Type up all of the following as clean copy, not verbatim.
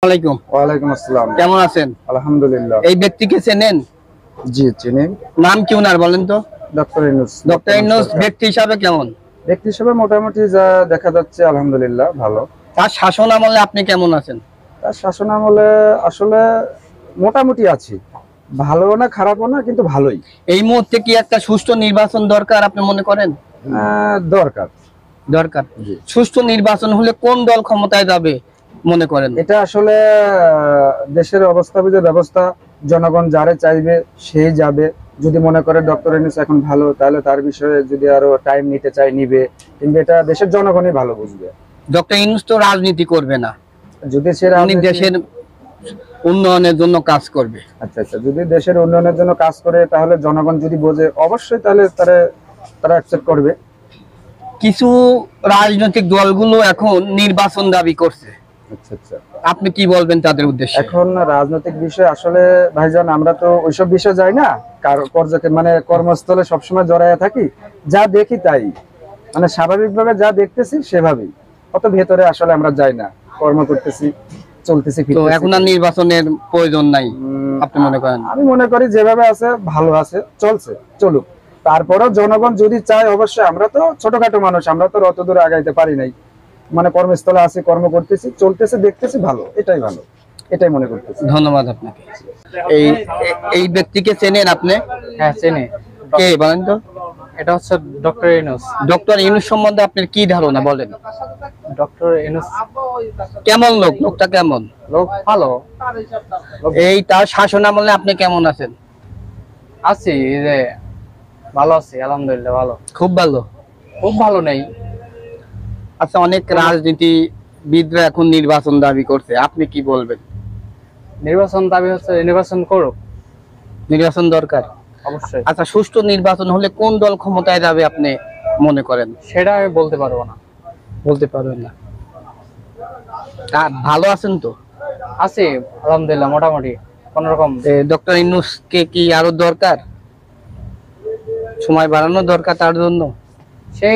আলাইকুম। ওয়ালাইকুম আসসালাম। কেমন আছেন? আলহামদুলিল্লাহ। এই ব্যক্তিকে চেনেন? জি চিনি। নাম কি ওনার বলেন তো? ডক্টর ইউনূস। ডক্টর ইউনূস ব্যক্তি হিসাবে কেমন? ব্যক্তি হিসেবে মোটামুটি যা দেখা যাচ্ছে আলহামদুলিল্লাহ ভালো। তার শাসন আমলে আপনি কেমন আছেন? তার শাসন আমলে আসলে মোটামুটি আছি, ভালো না খারাপও না, কিন্তু ভালোই। এই মুহূর্তে কি একটা সুষ্ঠু নির্বাচন দরকার আপনি মনে করেন? দরকার। দরকার। সুষ্ঠু নির্বাচন হলে কোন দল ক্ষমতায় যাবে মনে করেন? এটা আসলে দেশের অবস্থা বুঝে ব্যবস্থা, জনগণ যারে চাইবে সেই যাবে। যদি মনে করে ডক্টর ইউনূস এখন ভালো, তাহলে তার বিষয়ে যদি আরো টাইম নিতে চাই নিবে, কিন্তু এটা দেশের জনগণই ভালো বুঝবে। ডক্টর ইউনূস তো রাজনীতি করবে না, যদি সে দেশের উন্নয়নের জন্য কাজ করবে। আচ্ছা আচ্ছা, যদি দেশের উন্নয়নের জন্য কাজ করে তাহলে জনগণ যদি বোঝে অবশ্যই তাহলে তারা অ্যাকসেপ্ট করবে। কিছু রাজনৈতিক দলগুলো এখন নির্বাচন দাবি করছে। আচ্ছা আচ্ছা, আপনি কি বলবেন তাদের উদ্দেশ্যে? এখন রাজনৈতিক বিষয় আসলে ভাইজান আমরা তো ওইসব বিষয় যাই না, মানে কর্মস্থলে সবসময় জড়াইয়া থাকি, যা দেখি তাই, মানে স্বাভাবিকভাবে যা দেখতেছি সেভাবেই, অত ভেতরে আসলে আমরা যাই না, কর্ম করতেছি চলতেছি। তো এখন আর নির্বাচনের প্রয়োজন নাই আপনি মনে করেন? আমি মনে করি যেভাবে আছে ভালো আছে, চলছে, চলুক। তারপরেও জনগণ যদি চায় অবশ্যই, আমরা তো ছোটখাটো মানুষ, আমরা তো অত দূরে আগাইতে পারি নাই, মানে কর্মস্থলে আছি, কর্ম করতেছি, চলতেছে, দেখতেছি, ভালো, এটাই ভালো, এটাই মনে করতেছি। ধন্যবাদ আপনাকে। এই এই ব্যক্তিকে চেনেন আপনি? হ্যাঁ চিনি। কে বলেন তো? এটা হচ্ছে ডক্টর ইউনূস। ডক্টর ইউনূস সম্বন্ধে আপনার কি ধারণা বলেন? ডক্টর ইউনূস কেমন লোক? লোকটা কেমন? লোক ভালো। এই তার শাসন আমলে আপনি কেমন আছেন? আছি যে ভালো আছি আলহামদুলিল্লাহ, ভালো, খুব ভালো। খুব ভালো নেই। আচ্ছা, অনেক রাজনীতিবিদরা এখন নির্বাচন দাবি করছে, আপনি কি বলবেন? নির্বাচন দাবি হচ্ছে নির্বাচন করুক, নির্বাচন দরকার অবশ্যই। আচ্ছা, সুষ্ঠু নির্বাচন হলে কোন দল ক্ষমতায় যাবে আপনি মনে করেন? সেটা আমি বলতে পারবো না। বলতে পারবেন না? ভালো আছেন তো? আছি আলহামদুলিল্লাহ, মোটামুটি কোনরকম। ডক্টর ইউনূসকে কি আরো দরকার, সময় বাড়ানো দরকার তার জন্য? সে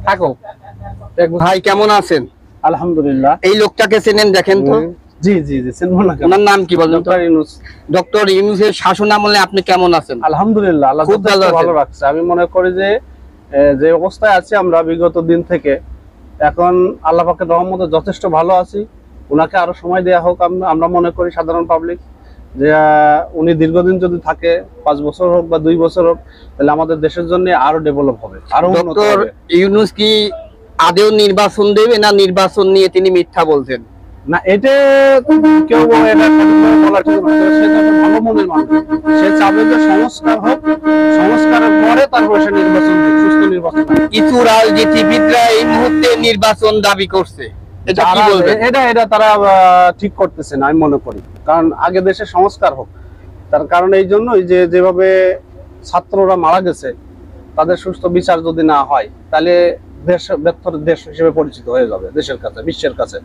থাকুক। ভাই কেমন আছেন? আলহামদুলিল্লাহ। এই লোকটাকে চেনেন? দেখেন তো। জি জি জি, চিনবো না কেন? ওনার নাম কি বলেন? ডক্টর ইউনূস। ডক্টর ইউনূসের শাসন আমলে আপনি কেমন আছেন? আলহামদুলিল্লাহ, আল্লাহ খুব ভালো আছেন। ভালো রাখছে। আমি মনে করি যে যে অবস্থায় আছি আমরা বিগত দিন থেকে, এখন আল্লাহ পাকের রহমতে যথেষ্ট ভালো আছি। উনাকে আরো সময় দেয়া হোক, আমরা মনে করি সাধারণ পাবলিক, যে উনি দীর্ঘদিন যদি থাকে, 5 বছর হোক বা 2 বছর হোক, তাহলে আমাদের দেশের জন্য আরো ডেভেলপ হবে, আরো উন্নত ডক্টর হবে। ইউনূস কি আদেও নির্বাচন দেবে, না নির্বাচন নিয়ে তিনি মিথ্যা বলছেন? না, এটা কেউ এটা বলা ঠিক না। সে তো একটা ভালো মনের মানুষ, সে চাবে যে সংস্কার হোক, সংস্কারের পরে তারপর সে নির্বাচন হোক, সুস্থ নির্বাচন হোক। কিছু রাজনীতিবিদরা এই মুহূর্তে নির্বাচন দাবি করছে, এটা কি বলবেন? এটা তারা ঠিক করতেছে না আমি মনে করি, কারণ আগে দেশে সংস্কার হোক। তার কারণ এই জন্যই যে যেভাবে ছাত্ররা মারা গেছে, তাদের সুস্থ বিচার যদি না হয়, তাহলে দেশ ব্যর্থ দেশ হিসেবে পরিচিত হয়ে যাবে দেশের কাছে, বিশ্বের কাছে।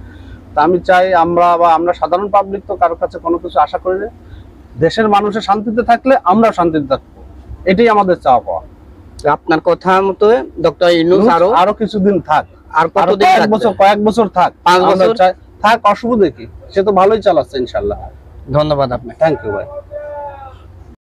তা আমি চাই আমরা সাধারণ পাবলিক তো কারোর কাছে কোনো কিছু আশা করি না, দেশের মানুষের শান্তিতে থাকলে আমরাও শান্তিতে থাকবো, এটাই আমাদের চাওয়া পাওয়া। আপনার কথা মতো ডক্টর ইউনূস আরো কিছুদিন থাক, আর কতদিন? কয়েক বছর থাক, 5 বছর থাক, অসুবিধা কি? সে তো ভালোই চালাচ্ছে ইনশাল্লাহ। ধন্যবাদ আপনাকে। থ্যাংক ইউ ভাই।